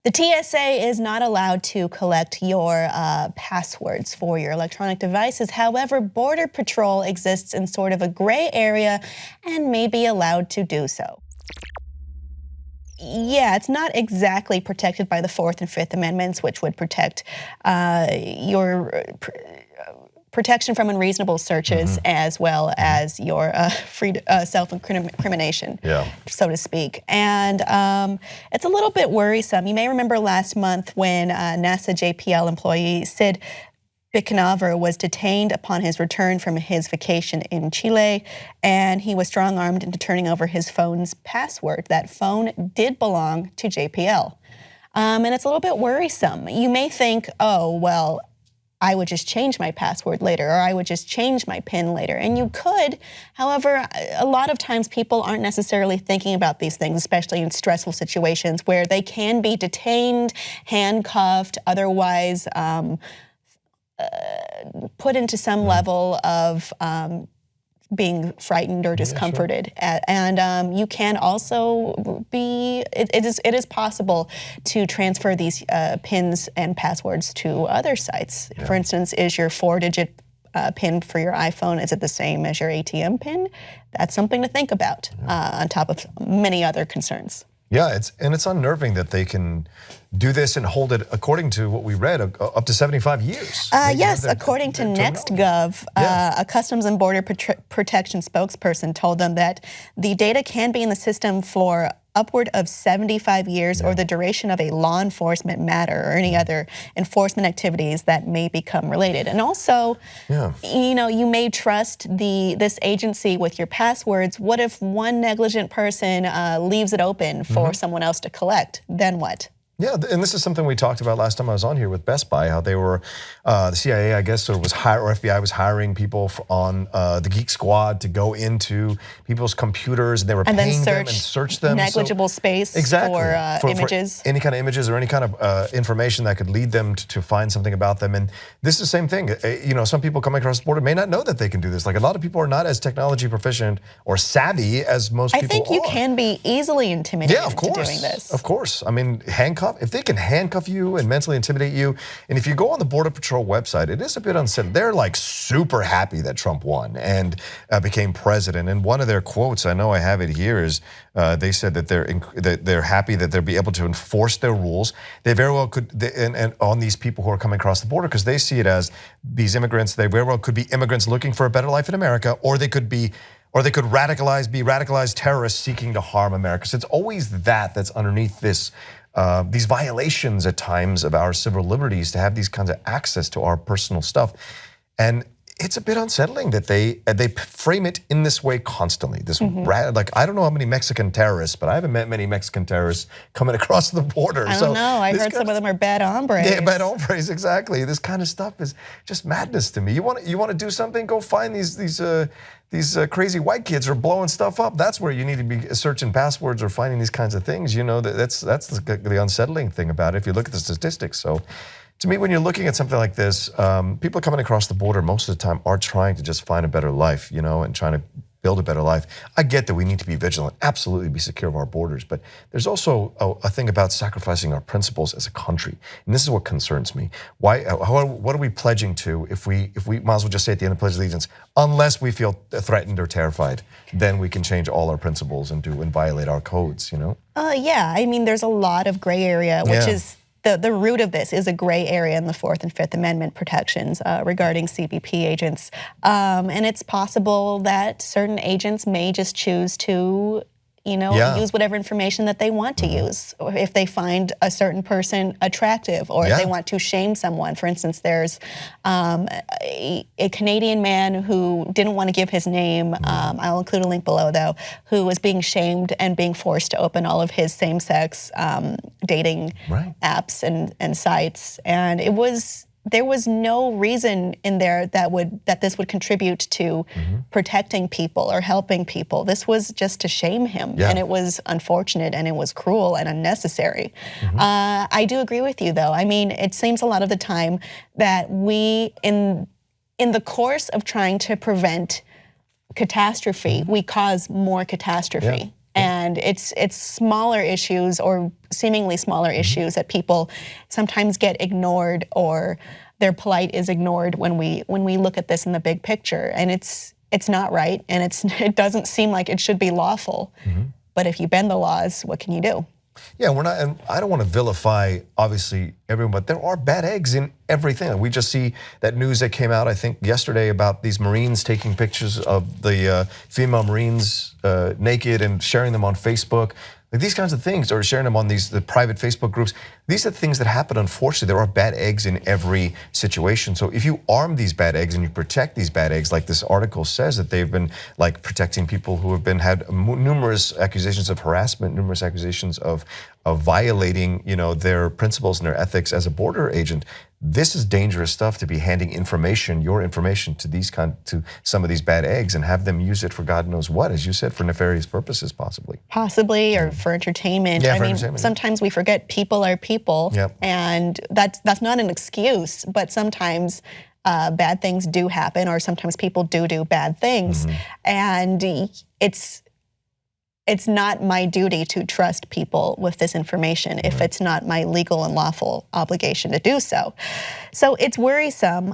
The TSA is not allowed to collect your passwords for your electronic devices. However, Border Patrol exists in sort of a gray area and may be allowed to do so. Yeah, it's not exactly protected by the Fourth and Fifth Amendments, which would protect your protection from unreasonable searches, as well as your self-incrimination, so to speak. And it's a little bit worrisome. You may remember last month when NASA JPL employee Sid Bicanaver was detained upon his return from his vacation in Chile, and he was strong-armed into turning over his phone's password. That phone did belong to JPL. And it's a little bit worrisome. You may think, oh, well, I would just change my password later, or I would just change my PIN later. And you could, however, a lot of times people aren't necessarily thinking about these things, especially in stressful situations where they can be detained, handcuffed, otherwise put into some level of being frightened or discomforted. And you can also be, it is possible to transfer these PINs and passwords to other sites. For instance, is your 4-digit PIN for your iPhone, is it the same as your ATM PIN? That's something to think about on top of many other concerns. Yeah, it's unnerving that they can do this and hold it, according to what we read, up to 75 years. Yes, according to NextGov, a Customs and Border Protection spokesperson told them that the data can be in the system for upward of 75 years or the duration of a law enforcement matter or any other enforcement activities that may become related. And also, you know, you may trust this agency with your passwords. What if one negligent person leaves it open for someone else to collect? Then what? Yeah, and this is something we talked about last time I was on here with Best Buy, how they were, the CIA, I guess, or FBI was hiring people on the Geek Squad to go into people's computers, and they were paying them and search them. Negligible space for images. For any kind of images or any kind of information that could lead them to find something about them. And this is the same thing. You know, some people coming across the border may not know that they can do this. Like, a lot of people are not as technology proficient or savvy as most people are. I think you can be easily intimidated into doing this. Of course. I mean, if they can handcuff you and mentally intimidate you, and if you go on the Border Patrol website, it is a bit unsettling. They're like super happy that Trump won and became president. And one of their quotes, I know I have it here, is they said that they're happy that they'll be able to enforce their rules. They very well could, and on these people who are coming across the border, because they see it as these immigrants. They very well could be immigrants looking for a better life in America, or they could be. Or they could be radicalized terrorists seeking to harm America. So it's always that's underneath this, these violations at times of our civil liberties, to have these kinds of access to our personal stuff. And it's a bit unsettling that they frame it in this way constantly. This like, I don't know how many Mexican terrorists, but I haven't met many Mexican terrorists coming across the border. I don't know. I heard some of them are bad hombres. Yeah, bad hombres, exactly. This kind of stuff is just madness to me. You want to do something? Go find these crazy white kids who are blowing stuff up. That's where you need to be searching passwords or finding these kinds of things. You know, that's the unsettling thing about it if you look at the statistics. So to me, when you're looking at something like this, people coming across the border most of the time are trying to just find a better life, you know, and trying to build a better life. I get that we need to be vigilant, absolutely be secure of our borders, but there's also a thing about sacrificing our principles as a country, and this is what concerns me. What are we pledging to if we might as well just say at the end of the Pledge of Allegiance, unless we feel threatened or terrified, then we can change all our principles and violate our codes, you know? Yeah, I mean, there's a lot of gray area, which is the root of this is a gray area in the Fourth and Fifth Amendment protections regarding CBP agents. And it's possible that certain agents may just choose to, you know, use whatever information that they want to use, or if they find a certain person attractive, or if they want to shame someone. For instance, there's a Canadian man who didn't want to give his name, I'll include a link below though, who was being shamed and being forced to open all of his same-sex dating apps and sites. And there was no reason in there that this would contribute to protecting people or helping people. This was just to shame him, and it was unfortunate, and it was cruel and unnecessary. I do agree with you, though. I mean, it seems a lot of the time that we, in the course of trying to prevent catastrophe, we cause more catastrophe. And it's smaller issues or seemingly smaller issues that people sometimes get ignored, or their plight is ignored when we look at this in the big picture. And it's not right, and it doesn't seem like it should be lawful. But if you bend the laws, what can you do? Yeah, we're not, and I don't want to vilify, obviously, everyone, but there are bad eggs in everything. We just see that news that came out, I think, yesterday about these Marines taking pictures of the female Marines naked and sharing them on Facebook. Like these kinds of things, or sharing them on the private Facebook groups. These are things that happen, unfortunately. There are bad eggs in every situation. So if you arm these bad eggs and you protect these bad eggs, like this article says that they've been like protecting people who have had numerous accusations of harassment, numerous accusations of violating, their principles and their ethics as a border agent. This is dangerous stuff, to be handing information, your information, to some of these bad eggs and have them use it for God knows what, as you said, for nefarious purposes, possibly. Possibly, or for entertainment. Yeah, I for mean, entertainment, sometimes we forget people are people, and that's not an excuse, but sometimes bad things do happen, or sometimes people do bad things, and it's not my duty to trust people with this information if it's not my legal and lawful obligation to do so. So it's worrisome.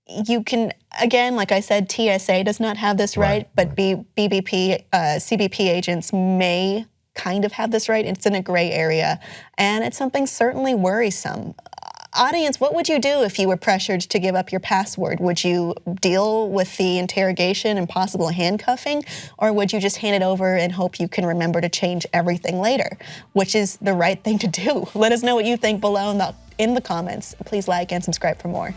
You can, again, like I said, TSA does not have this right, but CBP agents may kind of have this right. It's in a gray area, and it's something certainly worrisome. Audience, what would you do if you were pressured to give up your password? Would you deal with the interrogation and possible handcuffing, or would you just hand it over and hope you can remember to change everything later? Which is the right thing to do? Let us know what you think below in the comments. Please like and subscribe for more.